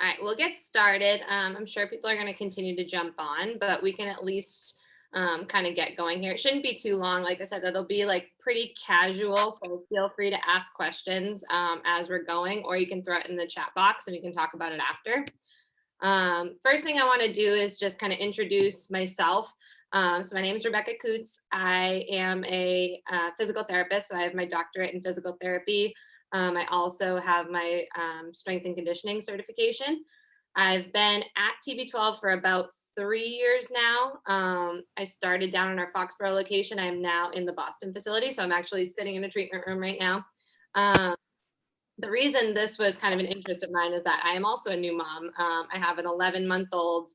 All right, we'll get started. I'm sure people are going to continue to jump on, but we can at least kind of get going here. It shouldn't be too long. Like I said, it'll be like pretty casual. So feel free to ask questions as we're going, or you can throw it in the chat box and we can talk about it after. First thing I want to do is just kind of introduce myself. So my name is Rebecca Coutts. I am a physical therapist. So I have my doctorate in physical therapy. I also have my strength and conditioning certification. I've been at TB12 for about 3 years now. I started down in our Foxborough location. I'm now in the Boston facility. So I'm actually sitting in a treatment room right now. The reason this was kind of an interest of mine is that I am also a new mom. I have an 11-month-old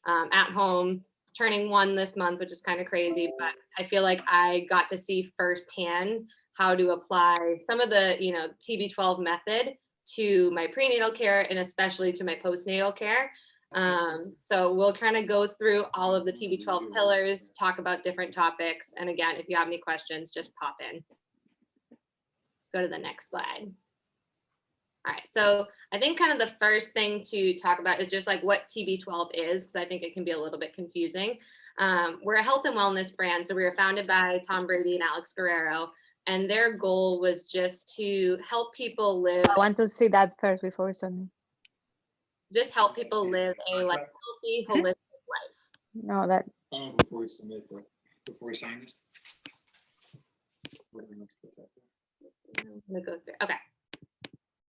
at home, turning 1 this month, which is kind of crazy, but I feel like I got to see firsthand how to apply some of the, TB12 method to my prenatal care and especially to my postnatal care. So we'll kind of go through all of the TB12 pillars, talk about different topics. And again, if you have any questions, just pop in. Go to the next slide. All right, so I think kind of the first thing to talk about is just like what TB12 is, because I think it can be a little bit confusing. We're a health and wellness brand. So we were founded by Tom Brady and Alex Guerrero, and their goal was just to help people live. I want to see that first before something. Just help people live a like healthy, holistic life. No, that. Before we submit, before we sign this. I'm gonna go through. Okay.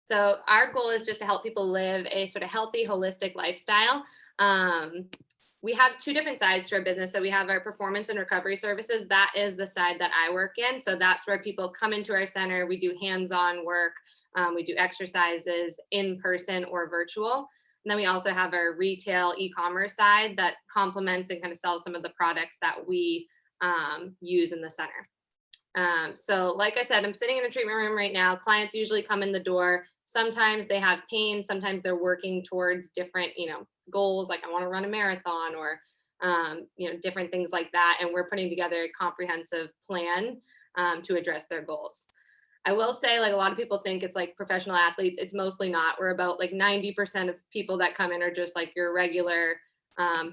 So our goal is just to help people live a sort of healthy, holistic lifestyle. We have 2 different sides to our business. So we have our performance and recovery services. That is the side that I work in. So that's where people come into our center. We do hands-on work. We do exercises in person or virtual. And then we also have our retail e-commerce side that complements and kind of sells some of the products that we use in the center. So like I said, I'm sitting in a treatment room right now. Clients usually come in the door. Sometimes they have pain. Sometimes they're working towards different, goals. Like I want to run a marathon or, different things like that. And we're putting together a comprehensive plan to address their goals. I will say, like a lot of people think it's like professional athletes. It's mostly not. We're about like 90% of people that come in are just like your regular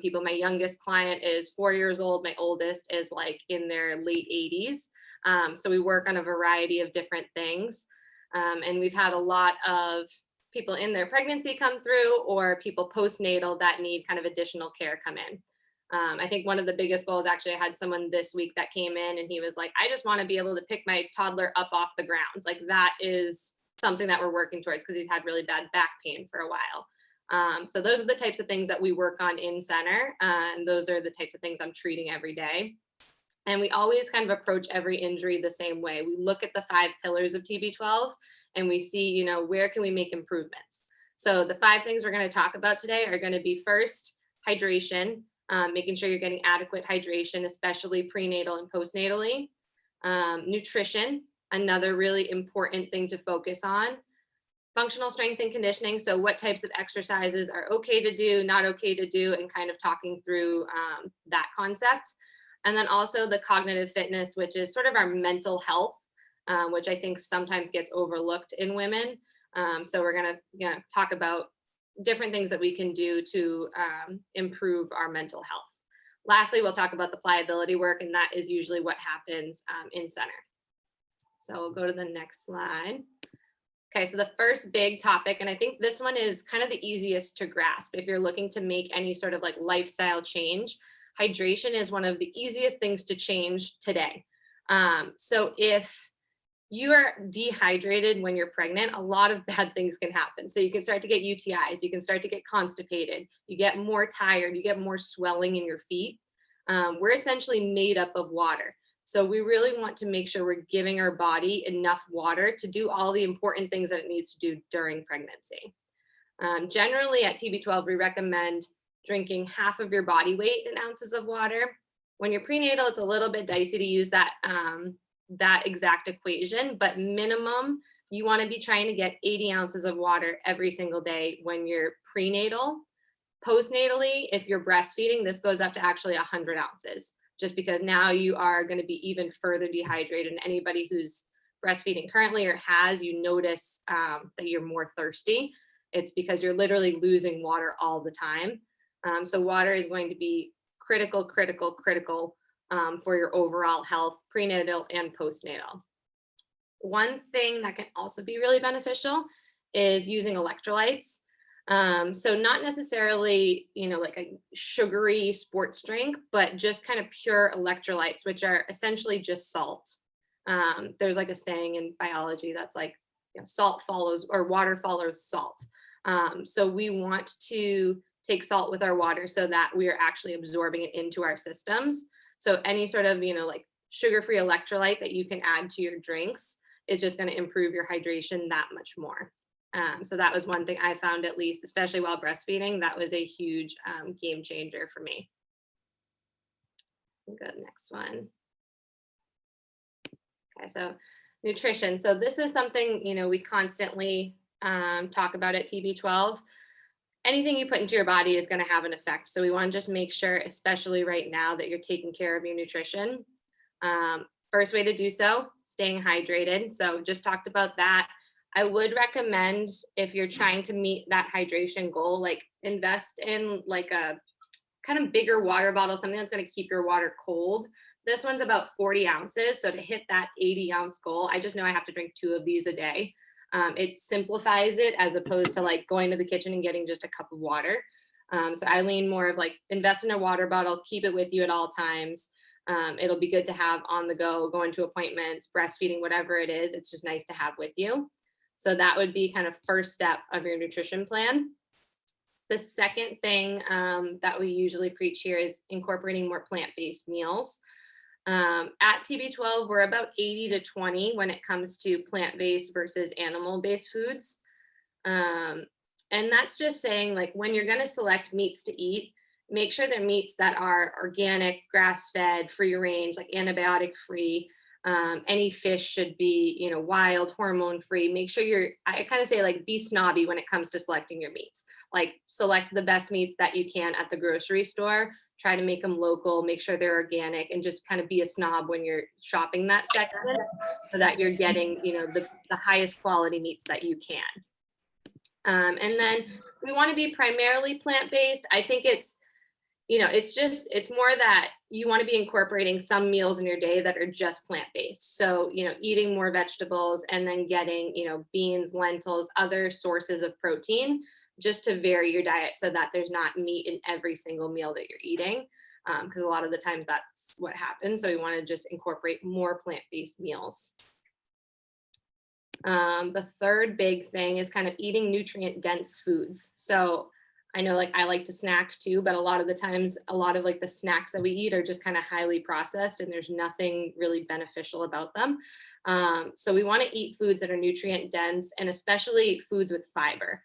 people. My youngest client is 4 years old. My oldest is like in their late 80s. So we work on a variety of different things. And we've had a lot of people in their pregnancy come through or people postnatal that need kind of additional care come in. I think one of the biggest goals, actually, I had someone this week that came in and he was like, I just want to be able to pick my toddler up off the ground. Like that is something that we're working towards because he's had really bad back pain for a while. So those are the types of things that we work on in center. And those are the types of things I'm treating every day. And we always kind of approach every injury the same way. We look at the 5 pillars of TB12 and we see, where can we make improvements? So the 5 things we're going to talk about today are going to be first, hydration, making sure you're getting adequate hydration, especially prenatal and postnatally. Nutrition, another really important thing to focus on. Functional strength and conditioning. So what types of exercises are okay to do, not okay to do, and kind of talking through that concept. And then also the cognitive fitness, which is sort of our mental health, which I think sometimes gets overlooked in women. So we're going to talk about different things that we can do to improve our mental health. Lastly, we'll talk about the pliability work, and that is usually what happens in center. So we'll go to the next slide. Okay, so the first big topic, and I think this one is kind of the easiest to grasp if you're looking to make any sort of like lifestyle change. Hydration is one of the easiest things to change today. So if you are dehydrated when you're pregnant, a lot of bad things can happen. So you can start to get UTIs, you can start to get constipated, you get more tired, you get more swelling in your feet. We're essentially made up of water. So we really want to make sure we're giving our body enough water to do all the important things that it needs to do during pregnancy. Generally at TB12, we recommend drinking half of your body weight in ounces of water. When you're prenatal, it's a little bit dicey to use that exact equation, but minimum, you want to be trying to get 80 ounces of water every single day when you're prenatal. Postnatally, if you're breastfeeding, this goes up to actually 100 ounces, just because now you are going to be even further dehydrated. And anybody who's breastfeeding currently or has, you notice that you're more thirsty. It's because you're literally losing water all the time. So water is going to be critical for your overall health, prenatal and postnatal. One thing that can also be really beneficial is using electrolytes. So not necessarily, like a sugary sports drink, but just kind of pure electrolytes, which are essentially just salt. There's like a saying in biology that's like, salt follows or water follows salt. So we want to take salt with our water so that we are actually absorbing it into our systems. So any sort of, like sugar-free electrolyte that you can add to your drinks is just going to improve your hydration that much more. So that was one thing I found, at least, especially while breastfeeding, that was a huge game changer for me. We'll go to the next one. Okay, so nutrition. So this is something, we constantly talk about at TB12. Anything you put into your body is going to have an effect. So we want to just make sure, especially right now, that you're taking care of your nutrition. First way to do so, staying hydrated. So just talked about that. I would recommend, if you're trying to meet that hydration goal, like invest in like a kind of bigger water bottle, something that's going to keep your water cold. This one's about 40 ounces. So to hit that 80-ounce goal, I just know I have to drink 2 of these a day. It simplifies it as opposed to like going to the kitchen and getting just a cup of water. So I lean more of like invest in a water bottle, keep it with you at all times. It'll be good to have on the go, going to appointments, breastfeeding, whatever it is. It's just nice to have with you. So that would be kind of first step of your nutrition plan. The second thing that we usually preach here is incorporating more plant-based meals. At TB12, we're about 80 to 20 when it comes to plant-based versus animal-based foods. And that's just saying, like, when you're going to select meats to eat, make sure they're meats that are organic, grass-fed, free range, like antibiotic-free. Any fish should be, wild, hormone-free. Make sure I kind of say, like, be snobby when it comes to selecting your meats. Like, select the best meats that you can at the grocery store. Try to make them local, make sure they're organic, and just kind of be a snob when you're shopping that section so that you're getting, the highest quality meats that you can. And then we want to be primarily plant-based. I think it's more that you want to be incorporating some meals in your day that are just plant-based. So, eating more vegetables and then getting, beans, lentils, other sources of protein, just to vary your diet so that there's not meat in every single meal that you're eating. Because a lot of the times that's what happens. So we want to just incorporate more plant-based meals. The third big thing is kind of eating nutrient-dense foods. So I know, like, I like to snack too, but a lot of the times, a lot of like the snacks that we eat are just kind of highly processed and there's nothing really beneficial about them. So we want to eat foods that are nutrient dense, and especially foods with fiber.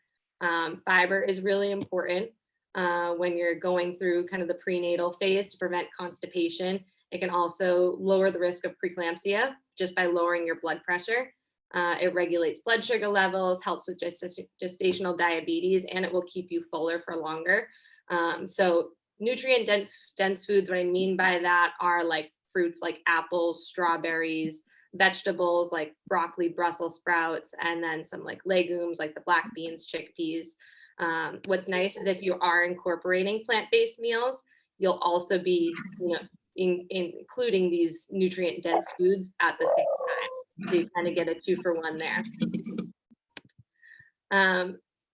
Fiber is really important when you're going through kind of the prenatal phase to prevent constipation. It can also lower the risk of preeclampsia just by lowering your blood pressure. It regulates blood sugar levels, helps with gestational diabetes, and it will keep you fuller for longer. So nutrient dense foods, what I mean by that are like fruits like apples, strawberries, vegetables like broccoli, Brussels sprouts, and then some like legumes like the black beans, chickpeas. What's nice is if you are incorporating plant-based meals, you'll also be, including these nutrient dense foods at the same time. So you kind of get a 2-for-1 there.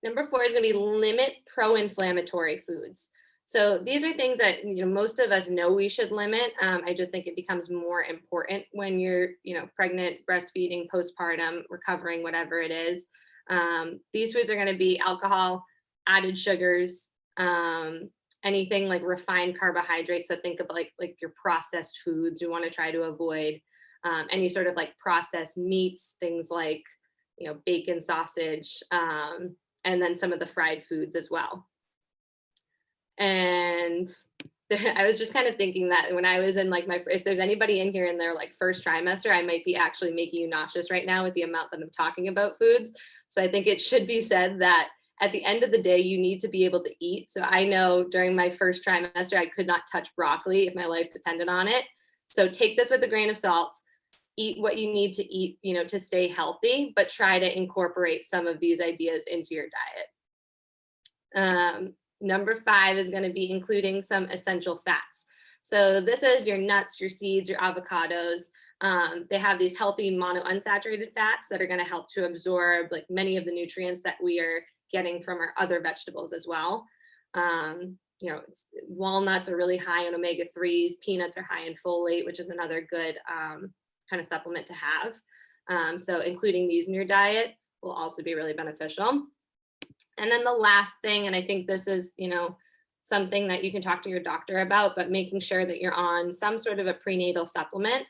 Number 4 is going to be limit pro-inflammatory foods. So these are things that most of us know we should limit. I just think it becomes more important when you're pregnant, breastfeeding, postpartum, recovering, whatever it is. These foods are going to be alcohol, added sugars, anything like refined carbohydrates. So think of like your processed foods. We want to try to avoid any sort of like processed meats, things like bacon, sausage, and then some of the fried foods as well. And I was just kind of thinking that when I was in like if there's anybody in here in their like first trimester, I might be actually making you nauseous right now with the amount that I'm talking about foods. So I think it should be said that at the end of the day, you need to be able to eat. So I know during my first trimester, I could not touch broccoli if my life depended on it. So take this with a grain of salt. Eat what you need to eat, to stay healthy, but try to incorporate some of these ideas into your diet. Number 5 is going to be including some essential fats. So this is your nuts, your seeds, your avocados. They have these healthy monounsaturated fats that are going to help to absorb like many of the nutrients that we are getting from our other vegetables as well. Walnuts are really high in omega-3s. Peanuts are high in folate, which is another good kind of supplement to have. So including these in your diet will also be really beneficial. And then the last thing, and I think this is, something that you can talk to your doctor about, but making sure that you're on some sort of a prenatal supplement.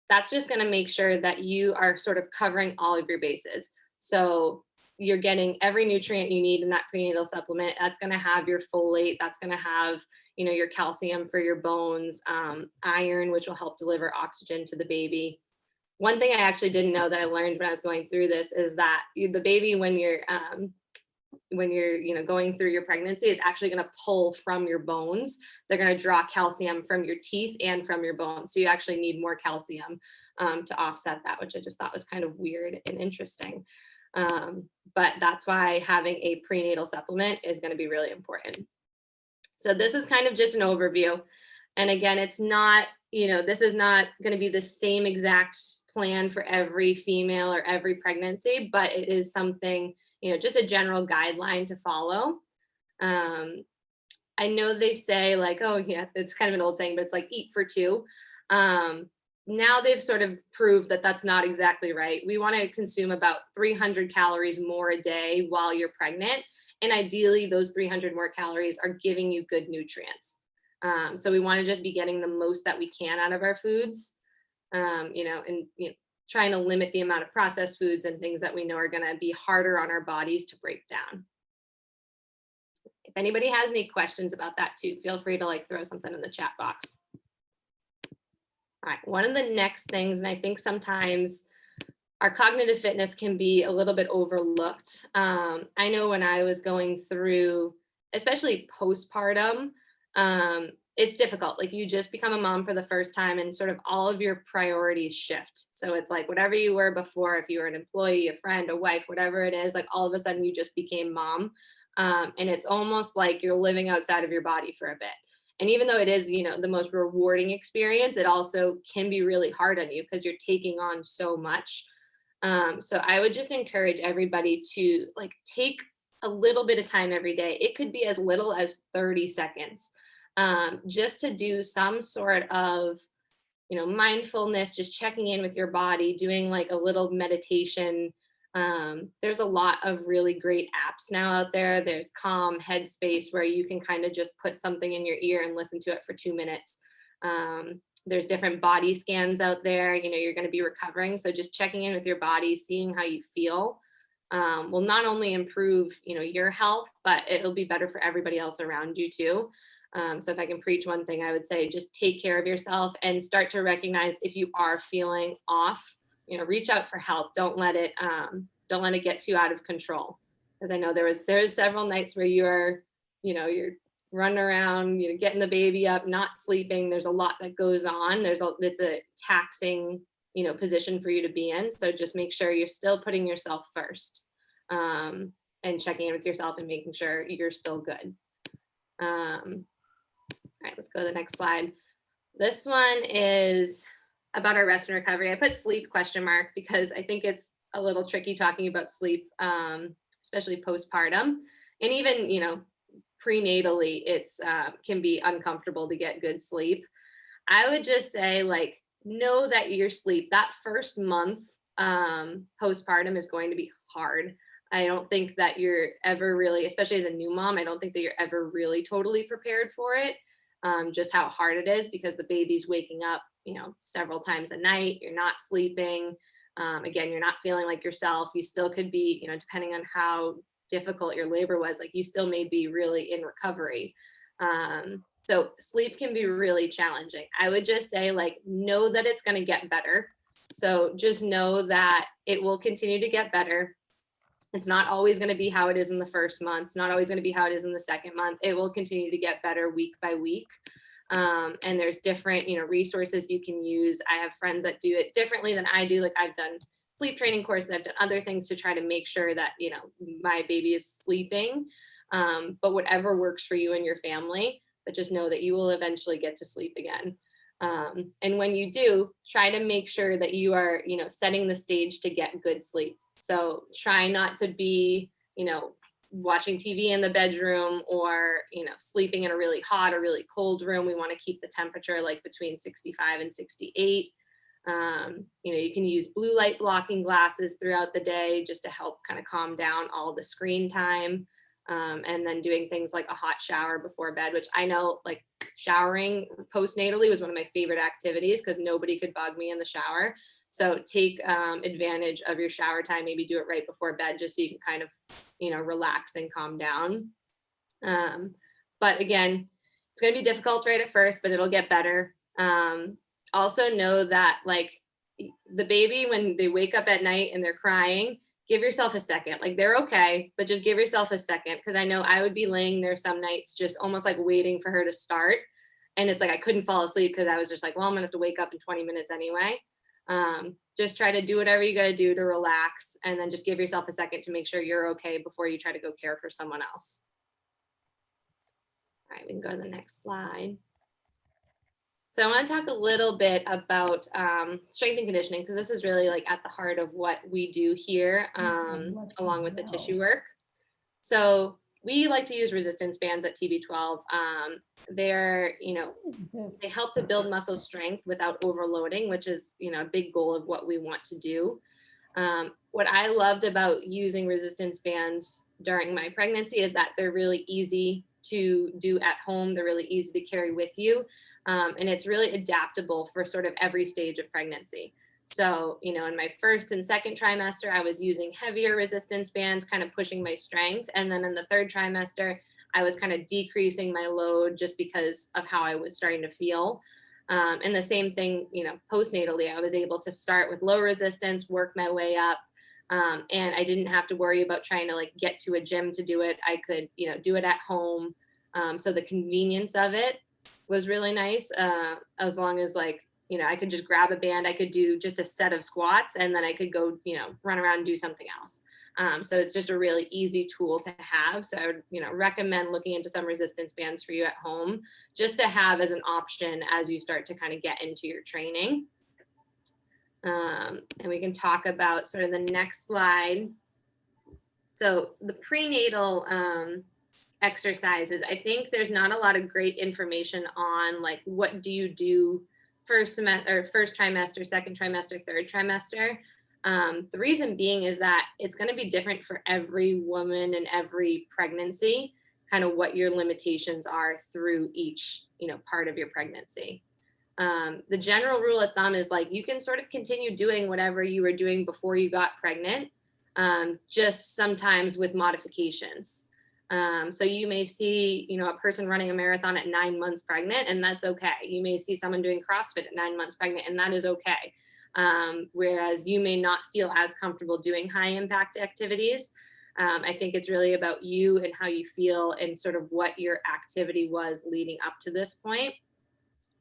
That's just going to make sure that you are sort of covering all of your bases. So you're getting every nutrient you need in that prenatal supplement. That's going to have your folate. That's going to have, your calcium for your bones, iron, which will help deliver oxygen to the baby. One thing I actually didn't know that I learned when I was going through this is that the baby, when you're going through your pregnancy, is actually going to pull from your bones. They're going to draw calcium from your teeth and from your bones. So you actually need more calcium to offset that, which I just thought was kind of weird and interesting. But that's why having a prenatal supplement is going to be really important. So this is kind of just an overview. And again, it's not, this is not going to be the same exact plan for every female or every pregnancy, but it is something, just a general guideline to follow. I know they say like, oh yeah, it's kind of an old saying, but it's like eat for two. Now they've sort of proved that that's not exactly right. We want to consume about 300 calories more a day while you're pregnant. And ideally those 300 more calories are giving you good nutrients. So we want to just be getting the most that we can out of our foods, trying to limit the amount of processed foods and things that we know are going to be harder on our bodies to break down. If anybody has any questions about that too, feel free to throw something in the chat box. All right, one of the next things, and I think sometimes our cognitive fitness can be a little bit overlooked. I know when I was going through, especially postpartum, it's difficult. Like you just become a mom for the first time and sort of all of your priorities shift. So it's like whatever you were before, if you were an employee, a friend, a wife, whatever it is, like all of a sudden you just became mom. And it's almost like you're living outside of your body for a bit. And even though it is, the most rewarding experience, it also can be really hard on you because you're taking on so much. So I would just encourage everybody to take a little bit of time every day. It could be as little as 30 seconds, just to do some sort of, mindfulness, just checking in with your body, doing a little meditation. There's a lot of really great apps now out there. There's Calm, Headspace, where you can kind of just put something in your ear and listen to it for 2 minutes. There's different body scans out there. You're going to be recovering. So just checking in with your body, seeing how you feel, will not only improve, your health, but it'll be better for everybody else around you too. So if I can preach one thing, I would say just take care of yourself and start to recognize if you are feeling off, reach out for help. Don't let it get too out of control. Because I know there is several nights where you're running around, getting the baby up, not sleeping. There's a lot that goes on. It's a taxing, position for you to be in. So just make sure you're still putting yourself first, and checking in with yourself and making sure you're still good. All right, let's go to the next slide. This one is about our rest and recovery. I put sleep ? Because I think it's a little tricky talking about sleep, especially postpartum, and even, prenatally, it's can be uncomfortable to get good sleep. I would just say know that your sleep, that first month postpartum is going to be hard. I don't think that you're ever really, especially as a new mom, I don't think that you're ever really totally prepared for it. Just how hard it is because the baby's waking up, several times a night. You're not sleeping. Again, you're not feeling like yourself. You still could be, depending on how difficult your labor was, you still may be really in recovery. So sleep can be really challenging. I would just say know that it's going to get better. So just know that it will continue to get better. It's not always going to be how it is in the first month. It's not always going to be how it is in the second month. It will continue to get better week by week. And there's different, resources you can use. I have friends that do it differently than I do. I've done sleep training courses. I've done other things to try to make sure that, you know, my baby is sleeping. But whatever works for you and your family, but just know that you will eventually get to sleep again. And when you do, try to make sure that you are, you know, setting the stage to get good sleep. So try not to be, you know, watching TV in the bedroom or, you know, sleeping in a really hot or really cold room. We want to keep the temperature like between 65 and 68. You know, you can use blue light blocking glasses throughout the day just to help kind of calm down all the screen time. And then doing things like a hot shower before bed, which I know like showering postnatally was one of my favorite activities because nobody could bug me in the shower. So take advantage of your shower time, maybe do it right before bed just so you can kind of, you know, relax and calm down. But again, it's going to be difficult right at first, but it'll get better. Also know that like the baby, when they wake up at night and they're crying, give yourself a second. Like they're okay, but just give yourself a second. Cause I know I would be laying there some nights just almost like waiting for her to start. And it's like, I couldn't fall asleep because I was just like, well, I'm gonna have to wake up in 20 minutes anyway. Just try to do whatever you gotta do to relax and then just give yourself a second to make sure you're okay before you try to go care for someone else. All right, we can go to the next slide. So I want to talk a little bit about strength and conditioning because this is really like at the heart of what we do here, along with the tissue work. So we like to use resistance bands at TB12. They're, you know, they help to build muscle strength without overloading, which is, you know, a big goal of what we want to do. What I loved about using resistance bands during my pregnancy is that they're really easy to do at home. They're really easy to carry with you. And it's really adaptable for sort of every stage of pregnancy. So, you know, in my first and second trimester, I was using heavier resistance bands, kind of pushing my strength. And then in the third trimester, I was kind of decreasing my load just because of how I was starting to feel. And the same thing, you know, postnatally, I was able to start with low resistance, work my way up. And I didn't have to worry about trying to like get to a gym to do it. I could, you know, do it at home. So the convenience of it was really nice, as long as like, you know, I could just grab a band, I could do just a set of squats and then I could go, you know, run around and do something else. So it's just a really easy tool to have. So I would, you know, recommend looking into some resistance bands for you at home, just to have as an option as you start to kind of get into your training. And we can talk about sort of the next slide. So the prenatal exercises, I think there's not a lot of great information on like what do you do first semester or first trimester, second trimester, third trimester. The reason being is that it's going to be different for every woman and every pregnancy, kind of what your limitations are through each, you know, part of your pregnancy. The general rule of thumb is like you can sort of continue doing whatever you were doing before you got pregnant, just sometimes with modifications. So you may see, you know, a person running a marathon at 9 months pregnant, and that's okay. You may see someone doing CrossFit at 9 months pregnant, and that is okay. Whereas you may not feel as comfortable doing high impact activities. I think it's really about you and how you feel and sort of what your activity was leading up to this point.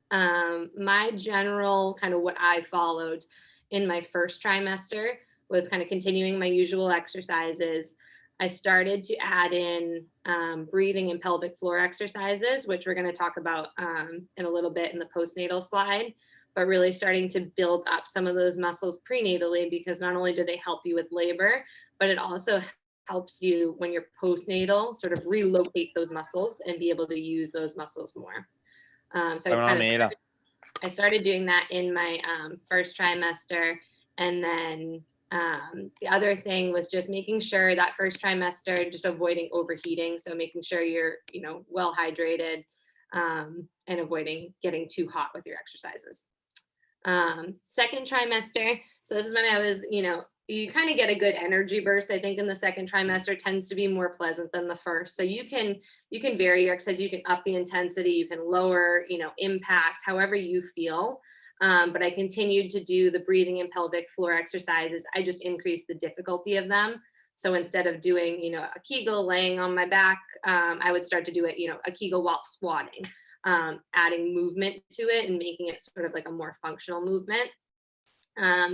My general kind of what I followed in my first trimester was kind of continuing my usual exercises. I started to add in breathing and pelvic floor exercises, which we're going to talk about in a little bit in the postnatal slide, but really starting to build up some of those muscles prenatally, because not only do they help you with labor, but it also helps you when you're postnatal sort of relocate those muscles and be able to use those muscles more. So I started doing that in my first trimester, and then the other thing was just making sure that first trimester, just avoiding overheating. So making sure you're, you know, well hydrated, and avoiding getting too hot with your exercises. Second trimester. So this is when I was, you know, you kind of get a good energy burst. I think in the second trimester tends to be more pleasant than the first. So you can vary your exercise. You can up the intensity, you can lower, you know, impact, however you feel. But I continued to do the breathing and pelvic floor exercises. I just increased the difficulty of them. So instead of doing, you know, a Kegel laying on my back, I would start to do it, you know, a Kegel while squatting, adding movement to it and making it sort of like a more functional movement.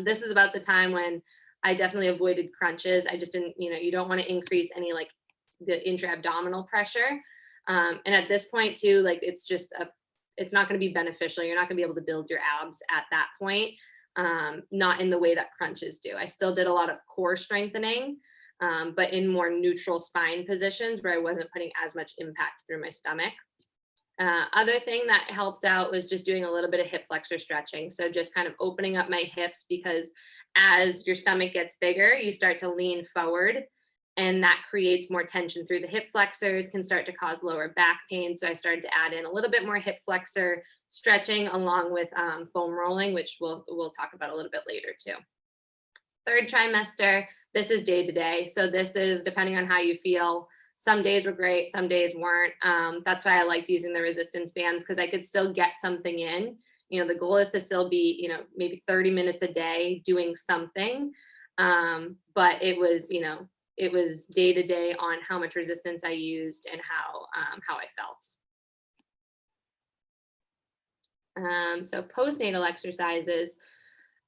This is about the time when I definitely avoided crunches. I just didn't, you don't want to increase any like the intra-abdominal pressure. And at this point too, like it's not going to be beneficial. You're not going to be able to build your abs at that point. Not in the way that crunches do. I still did a lot of core strengthening, but in more neutral spine positions where I wasn't putting as much impact through my stomach. Other thing that helped out was just doing a little bit of hip flexor stretching. So just kind of opening up my hips, because as your stomach gets bigger, you start to lean forward, and that creates more tension through the hip flexors, can start to cause lower back pain. So I started to add in a little bit more hip flexor stretching along with foam rolling, which we'll talk about a little bit later too. Third trimester, this is day to day. So this is depending on how you feel. Some days were great, some days weren't. That's why I liked using the resistance bands, because I could still get something in. The goal is to still be, maybe 30 minutes a day doing something. But it was, it was day to day on how much resistance I used and how I felt. So postnatal exercises,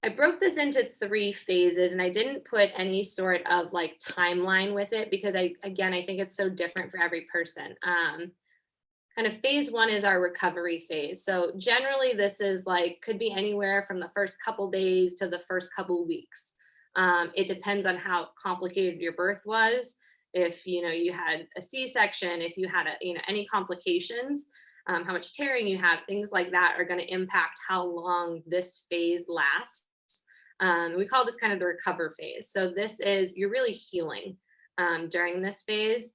I broke this into 3 phases, and I didn't put any sort of like timeline with it because I think it's so different for every person. Kind of phase 1 is our recovery phase. So generally this is like, could be anywhere from the first couple days to the first couple weeks. It depends on how complicated your birth was. If, you had a C-section, if you had any complications, how much tearing you have, things like that are going to impact how long this phase lasts. We call this kind of the recover phase. So this is, you're really healing during this phase.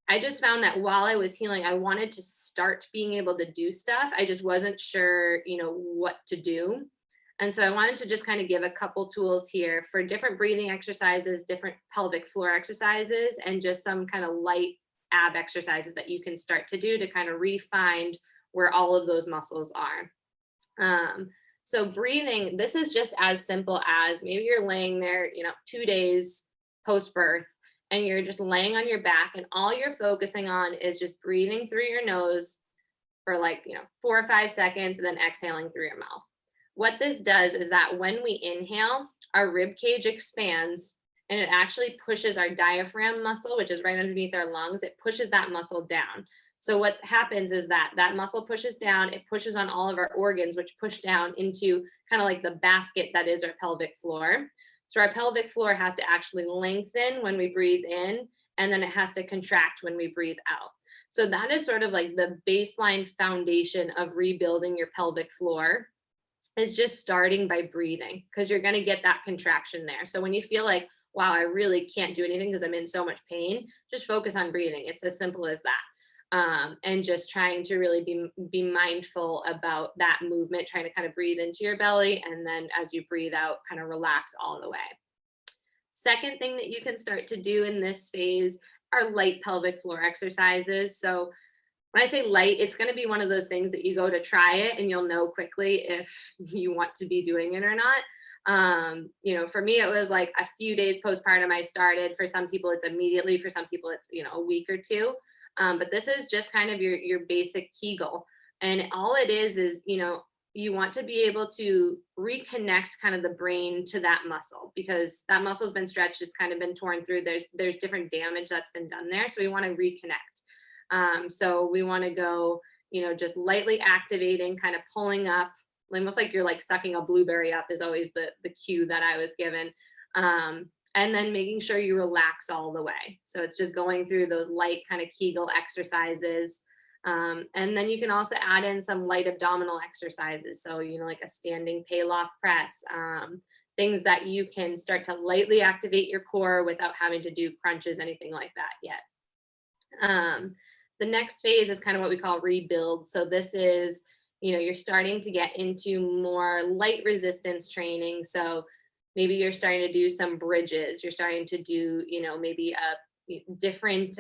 I just found that while I was healing, I wanted to start being able to do stuff. I just wasn't sure, what to do. And so I wanted to just kind of give a couple tools here for different breathing exercises, different pelvic floor exercises, and just some kind of light ab exercises that you can start to do to kind of refine where all of those muscles are. So breathing, this is just as simple as maybe you're laying there, 2 days post-birth, and you're just laying on your back, and all you're focusing on is just breathing through your nose for like, 4 or 5 seconds, and then exhaling through your mouth. What this does is that when we inhale, our rib cage expands, and it actually pushes our diaphragm muscle, which is right underneath our lungs. It pushes that muscle down. So what happens is that muscle pushes down, it pushes on all of our organs, which push down into kind of like the basket that is our pelvic floor. So our pelvic floor has to actually lengthen when we breathe in, and then it has to contract when we breathe out. So that is sort of like the baseline foundation of rebuilding your pelvic floor, is just starting by breathing, because you're going to get that contraction there. So when you feel like, wow, I really can't do anything because I'm in so much pain, just focus on breathing. It's as simple as that. And just trying to really be mindful about that movement, trying to kind of breathe into your belly, and then as you breathe out, kind of relax all the way. Second thing that you can start to do in this phase are light pelvic floor exercises. So when I say light, it's going to be one of those things that you go to try it and you'll know quickly if you want to be doing it or not. For me, it was like a few days postpartum I started. For some people, it's immediately. For some people, it's, a week or two. But this is just kind of your basic Kegel. And all it is, you want to be able to reconnect kind of the brain to that muscle, because that muscle has been stretched. It's kind of been torn through. There's different damage that's been done there. So we want to reconnect. So we want to go, just lightly activating, kind of pulling up, almost like you're like sucking a blueberry up is always the cue that I was given. And then making sure you relax all the way. So it's just going through those light kind of Kegel exercises. And then you can also add in some light abdominal exercises. So, like a standing Pallof press, things that you can start to lightly activate your core without having to do crunches, anything like that yet. The next phase is kind of what we call rebuild. So this is, you're starting to get into more light resistance training. So maybe you're starting to do some bridges. You're starting to do, maybe a different,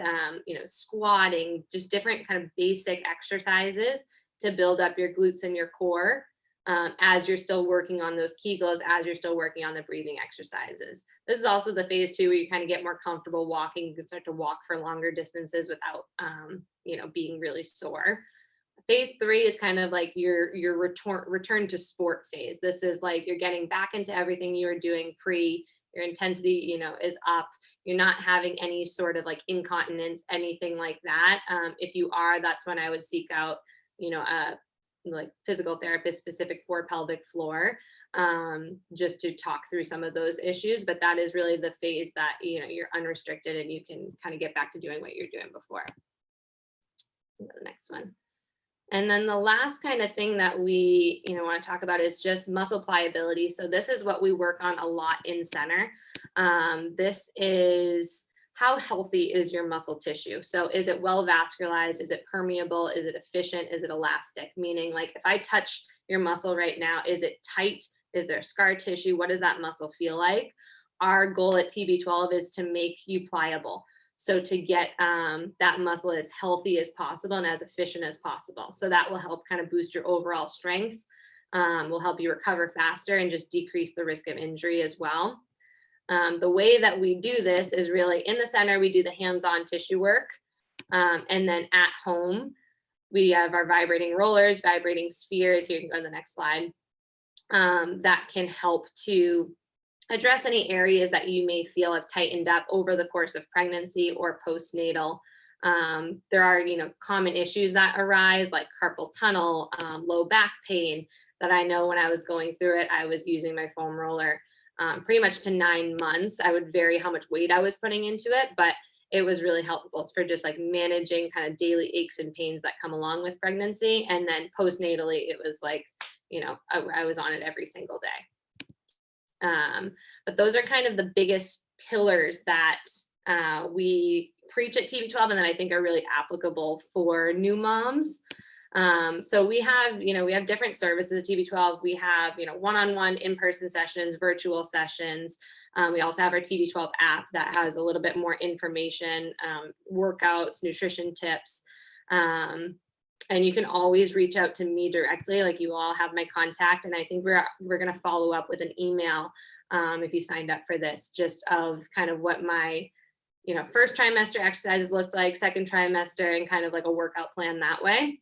squatting, just different kind of basic exercises to build up your glutes and your core as you're still working on those Kegels, as you're still working on the breathing exercises. This is also the phase 2 where you kind of get more comfortable walking. You can start to walk for longer distances without, being really sore. Phase 3 is kind of like your return to sport phase. This is like you're getting back into everything you were doing pre, your intensity, you know, is up, you're not having any sort of like incontinence, anything like that. If you are, that's when I would seek out, you know, a like physical therapist specific for pelvic floor, just to talk through some of those issues. But that is really the phase that, you know, you're unrestricted and you can kind of get back to doing what you're doing before. The next one. And then the last kind of thing that we, you know, want to talk about is just muscle pliability. So this is what we work on a lot in center. This is how healthy is your muscle tissue? So is it well vascularized? Is it permeable? Is it efficient? Is it elastic? Meaning, like, if I touch your muscle right now, is it tight? Is there scar tissue? What does that muscle feel like? Our goal at TB12 is to make you pliable. So to get that muscle as healthy as possible and as efficient as possible. So that will help kind of boost your overall strength, will help you recover faster and just decrease the risk of injury as well. The way that we do this is really in the center, we do the hands-on tissue work. And then at home, we have our vibrating rollers, vibrating spheres. Here you can go to the next slide. That can help to address any areas that you may feel have tightened up over the course of pregnancy or postnatal. There are, you know, common issues that arise like carpal tunnel, low back pain, that I know when I was going through it, I was using my foam roller pretty much to 9 months. I would vary how much weight I was putting into it, but it was really helpful for just like managing kind of daily aches and pains that come along with pregnancy. And then postnatally, it was like, you know, I was on it every single day. But those are kind of the biggest pillars that we preach at TB12 and that I think are really applicable for new moms. So we have, you know, we have different services at TB12. We have, you know, one-on-one in-person sessions, virtual sessions. We also have our TB12 app that has a little bit more information, workouts, nutrition tips. And you can always reach out to me directly. Like, you all have my contact, and I think we're going to follow up with an email if you signed up for this, just of kind of what my, you know, first trimester exercises looked like, second trimester, and kind of like a workout plan that way.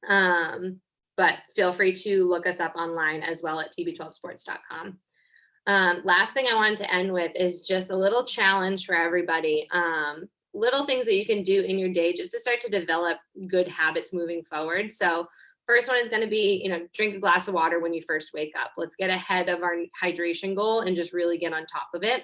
But feel free to look us up online as well at tb12sports.com. Last thing I wanted to end with is just a little challenge for everybody. Little things that you can do in your day just to start to develop good habits moving forward. So first one is going to be, you know, drink a glass of water when you first wake up. Let's get ahead of our hydration goal and just really get on top of it.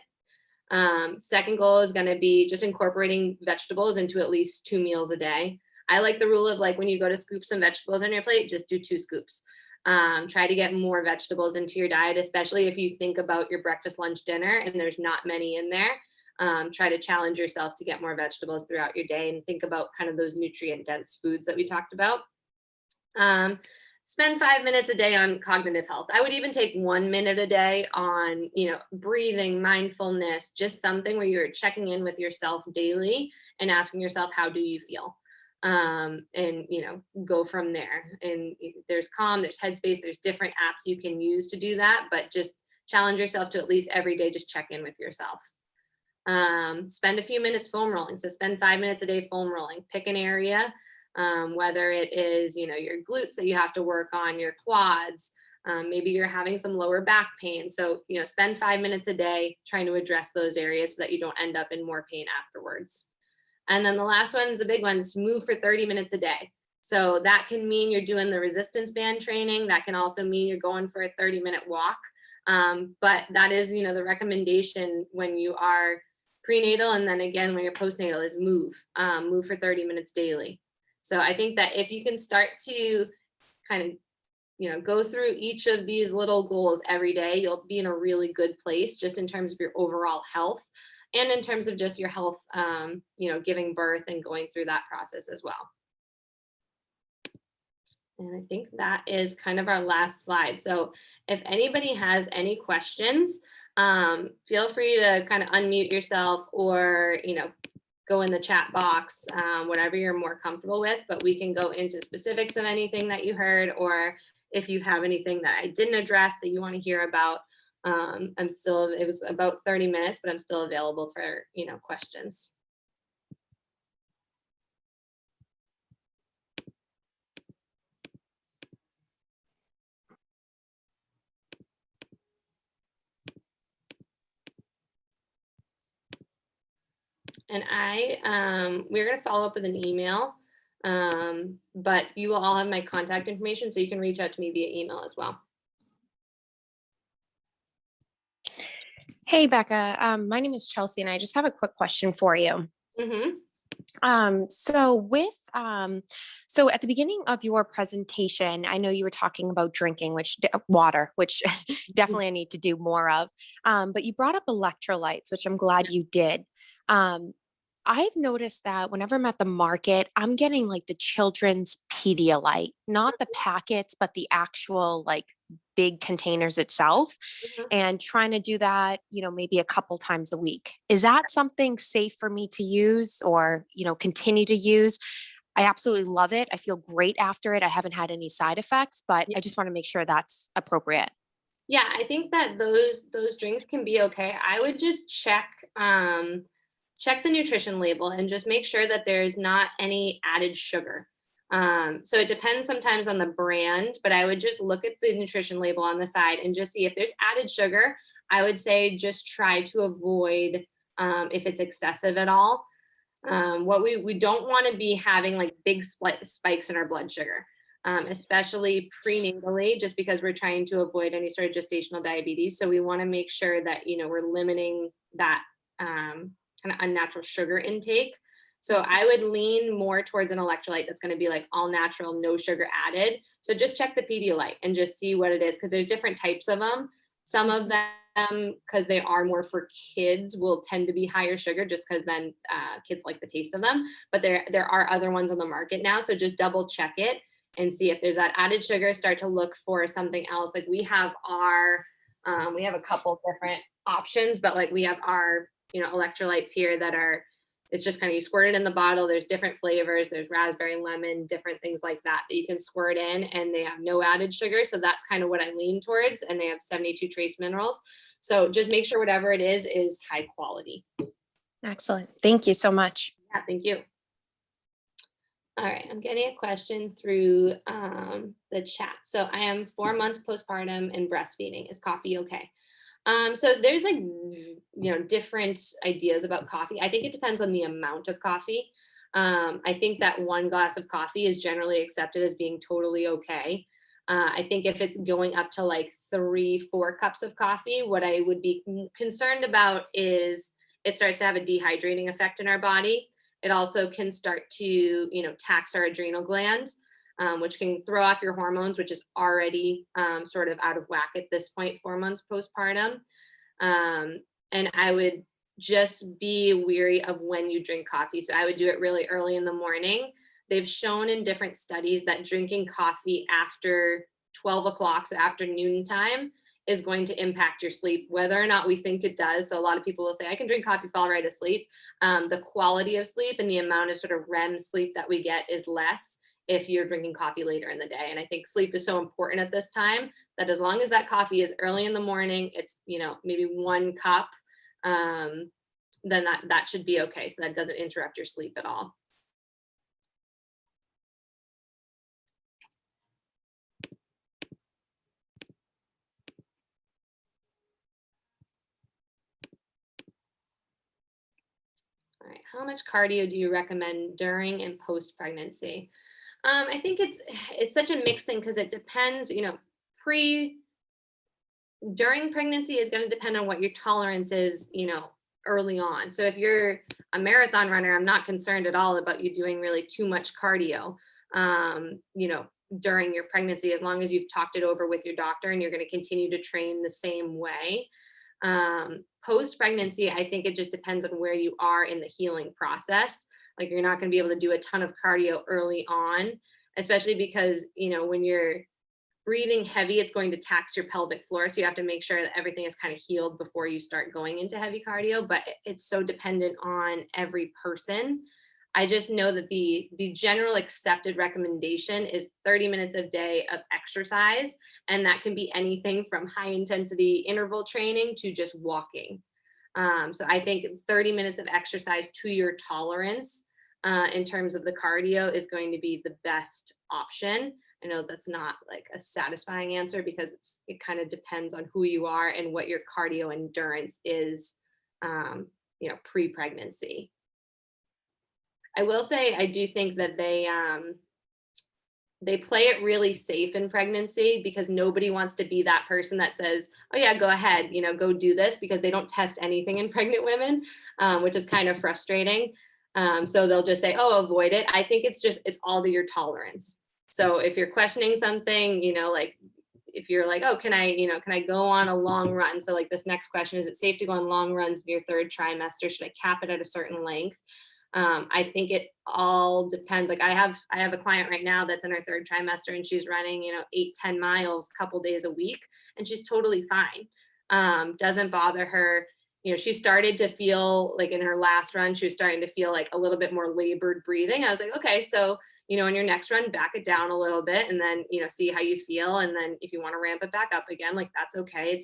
Second goal is going to be just incorporating vegetables into at least 2 meals a day. I like the rule of, like, when you go to scoop some vegetables on your plate, just do 2 scoops. Try to get more vegetables into your diet, especially if you think about your breakfast, lunch, dinner, and there's not many in there. Try to challenge yourself to get more vegetables throughout your day and think about kind of those nutrient dense foods that we talked about. Spend 5 minutes a day on cognitive health. I would even take 1 minute a day on, you know, breathing, mindfulness, just something where you're checking in with yourself daily and asking yourself, how do you feel? And, you know, go from there. And there's Calm, there's Headspace, there's different apps you can use to do that, but just challenge yourself to at least every day just check in with yourself. Spend a few minutes foam rolling. So spend 5 minutes a day foam rolling. Pick an area, whether it is, you know, your glutes that you have to work on, your quads, maybe you're having some lower back pain. So, you know, spend 5 minutes a day trying to address those areas so that you don't end up in more pain afterwards. And then the last one is a big one, is move for 30 minutes a day. So that can mean you're doing the resistance band training. That can also mean you're going for a 30-minute walk. But that is, you know, the recommendation when you are prenatal, and then again when you're postnatal, is move for 30 minutes daily. So I think that if you can start to kind of, you know, go through each of these little goals every day, you'll be in a really good place just in terms of your overall health and in terms of just your health, you know, giving birth and going through that process as well. And I think that is kind of our last slide. So if anybody has any questions, feel free to kind of unmute yourself or, you know, go in the chat box, whatever you're more comfortable with, but we can go into specifics of anything that you heard, or if you have anything that I didn't address that you want to hear about. It was about 30 minutes, but I'm still available for, you know, questions. And we're going to follow up with an email, but you will all have my contact information, so you can reach out to me via email as well. Hey, Becca. My name is Chelsea, and I just have a quick question for you. Mm-hmm. So at the beginning of your presentation, I know you were talking about drinking, water, which definitely I need to do more of. But you brought up electrolytes, which I'm glad you did. I've noticed that whenever I'm at the market, I'm getting like the children's Pedialyte, not the packets, but the actual like big containers itself, and trying to do that, maybe a couple times a week. Is that something safe for me to use or, continue to use? I absolutely love it. I feel great after it. I haven't had any side effects, but I just want to make sure that's appropriate. Yeah, I think that those drinks can be okay. I would just check the nutrition label and just make sure that there's not any added sugar. So it depends sometimes on the brand, but I would just look at the nutrition label on the side and just see if there's added sugar. I would say just try to avoid if it's excessive at all. What we don't want to be having like big spikes in our blood sugar, especially prenatally, just because we're trying to avoid any sort of gestational diabetes. So we want to make sure that we're limiting that kind of unnatural sugar intake. So I would lean more towards an electrolyte that's going to be like all natural, no sugar added. So just check the Pedialyte and just see what it is, because there's different types of them. Some of them, because they are more for kids, will tend to be higher sugar just because then kids like the taste of them. But there are other ones on the market now. So just double check it and see if there's that added sugar. Start to look for something else. Like we have a couple different options, but like we have our electrolytes here that are, it's just kind of, you squirt it in the bottle. There's different flavors. There's raspberry, lemon, different things like that you can squirt in, and they have no added sugar. So that's kind of what I lean towards. And they have 72 trace minerals. So just make sure whatever it is high quality. Excellent. Thank you so much. Yeah, thank you. All right, I'm getting a question through the chat. So I am 4 months postpartum and breastfeeding. Is coffee okay? So there's like, different ideas about coffee. I think it depends on the amount of coffee. I think that 1 glass of coffee is generally accepted as being totally okay. I think if it's going up to like 3-4 cups of coffee, what I would be concerned about is it starts to have a dehydrating effect in our body. It also can start to, tax our adrenal gland, which can throw off your hormones, which is already sort of out of whack at this point, 4 months postpartum. And I would just be weary of when you drink coffee. So I would do it really early in the morning. They've shown in different studies that drinking coffee after 12 o'clock, so after noon time, is going to impact your sleep, whether or not we think it does. So a lot of people will say, I can drink coffee, fall right asleep. The quality of sleep and the amount of sort of REM sleep that we get is less if you're drinking coffee later in the day. And I think sleep is so important at this time that as long as that coffee is early in the morning, it's, maybe 1 cup, then that should be okay. So that doesn't interrupt your sleep at all. All right, how much cardio do you recommend during and post pregnancy? I think it's such a mixed thing because it depends, during pregnancy is going to depend on what your tolerance is, early on. So if you're a marathon runner, I'm not concerned at all about you doing really too much cardio, during your pregnancy, as long as you've talked it over with your doctor and you're going to continue to train the same way. Post pregnancy, I think it just depends on where you are in the healing process. Like you're not going to be able to do a ton of cardio early on, especially because, when you're breathing heavy, it's going to tax your pelvic floor. So you have to make sure that everything is kind of healed before you start going into heavy cardio, but it's so dependent on every person. I just know that the general accepted recommendation is 30 minutes a day of exercise. And that can be anything from high intensity interval training to just walking. So I think 30 minutes of exercise to your tolerance in terms of the cardio is going to be the best option. I know that's not like a satisfying answer because it kind of depends on who you are and what your cardio endurance is, pre-pregnancy. I will say, I do think that they play it really safe in pregnancy because nobody wants to be that person that says, oh yeah, go ahead, go do this, because they don't test anything in pregnant women, which is kind of frustrating. So they'll just say, oh, avoid it. I think it's all to your tolerance. So if you're questioning something, like if you're like, oh, can I go on a long run? So like this next question, is it safe to go on long runs in your third trimester? Should I cap it at a certain length? I think it all depends. Like I have a client right now that's in her third trimester and she's running, 8-10 miles a couple days a week, and she's totally fine. Doesn't bother her. She started to feel like in her last run, she was starting to feel like a little bit more labored breathing. I was like, okay, so, in your next run, back it down a little bit and then, see how you feel. And then if you want to ramp it back up again, like that's okay.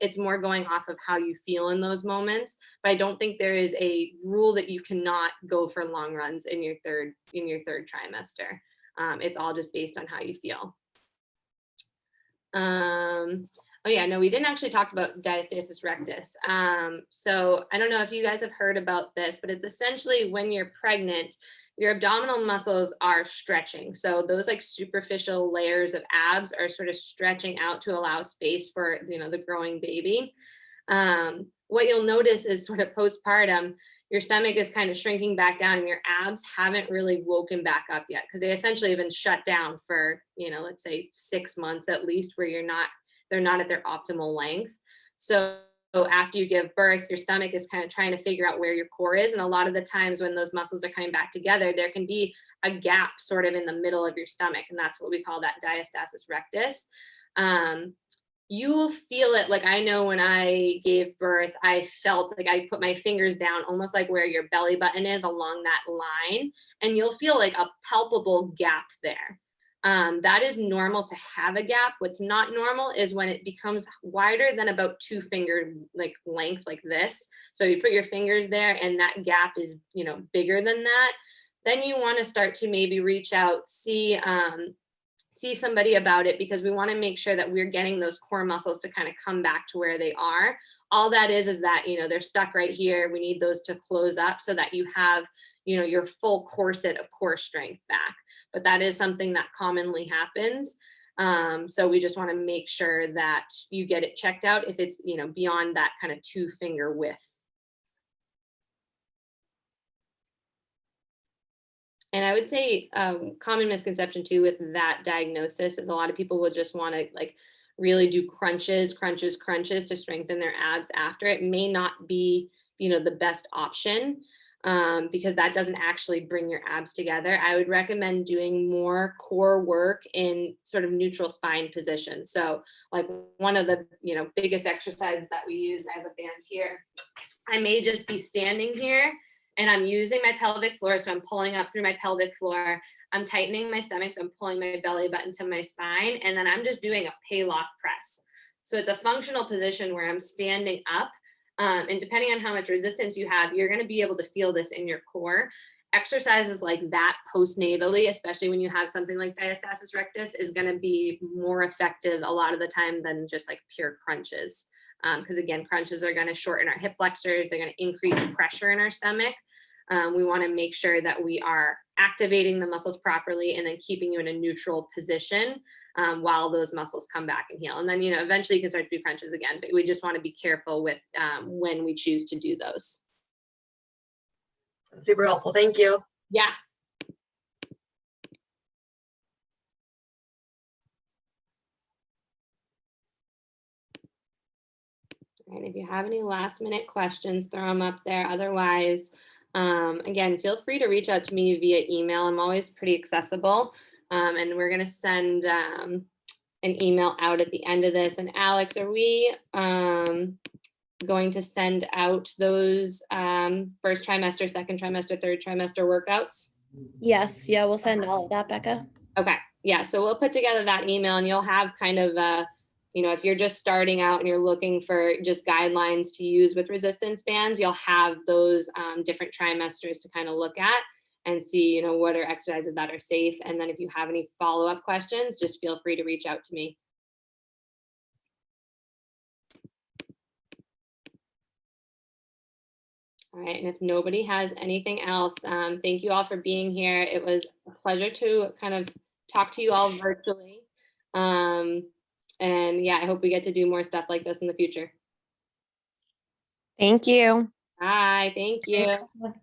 It's more going off of how you feel in those moments. But I don't think there is a rule that you cannot go for long runs in your third trimester. It's all just based on how you feel. Oh yeah, no, we didn't actually talk about diastasis rectus. So I don't know if you guys have heard about this, but it's essentially when you're pregnant, your abdominal muscles are stretching. So those like superficial layers of abs are sort of stretching out to allow space for, the growing baby. What you'll notice is sort of postpartum, your stomach is kind of shrinking back down and your abs haven't really woken back up yet because they essentially have been shut down for, let's say 6 months at least, where they're not at their optimal length. So after you give birth, your stomach is kind of trying to figure out where your core is. And a lot of the times when those muscles are coming back together, there can be a gap sort of in the middle of your stomach. And that's what we call that diastasis rectus. You will feel it. Like I know when I gave birth, I felt like I put my fingers down almost like where your belly button is along that line. And you'll feel like a palpable gap there. That is normal to have a gap. What's not normal is when it becomes wider than about 2 finger like length like this. So you put your fingers there and that gap is, bigger than that. Then you want to start to maybe reach out, see somebody about it, because we want to make sure that we're getting those core muscles to kind of come back to where they are. All that is that, they're stuck right here. We need those to close up so that you have, your full corset of core strength back. But that is something that commonly happens. So we just want to make sure that you get it checked out if it's, beyond that kind of 2 finger width. And I would say common misconception too with that diagnosis is a lot of people will just want to like really do crunches to strengthen their abs after. It may not be, the best option. Because that doesn't actually bring your abs together. I would recommend doing more core work in sort of neutral spine position. So like one of the, biggest exercises that we use, I have a band here. I may just be standing here and I'm using my pelvic floor. So I'm pulling up through my pelvic floor. I'm tightening my stomach. So I'm pulling my belly button to my spine. And then I'm just doing a Pallof press. So it's a functional position where I'm standing up. And depending on how much resistance you have, you're going to be able to feel this in your core. Exercises like that postnatally, especially when you have something like diastasis rectus, is going to be more effective a lot of the time than just like pure crunches. Because again, crunches are going to shorten our hip flexors. They're going to increase pressure in our stomach. We want to make sure that we are activating the muscles properly and then keeping you in a neutral position while those muscles come back and heal. And then, eventually you can start to do crunches again, but we just want to be careful with when we choose to do those. Super helpful. Thank you. Yeah. And if you have any last minute questions, throw them up there. Otherwise, again, feel free to reach out to me via email. I'm always pretty accessible. And we're going to send an email out at the end of this. And Alex, are we going to send out those first trimester, second trimester, third trimester workouts? Yes. Yeah, we'll send all of that, Becca. Okay. Yeah. So we'll put together that email and you'll have kind of if you're just starting out and you're looking for just guidelines to use with resistance bands, you'll have those different trimesters to kind of look at and see, what are exercises that are safe. And then if you have any follow-up questions, just feel free to reach out to me. All right, and if nobody has anything else, thank you all for being here. It was a pleasure to kind of talk to you all virtually. And yeah, I hope we get to do more stuff like this in the future. Thank you. Bye, thank you. Thanks.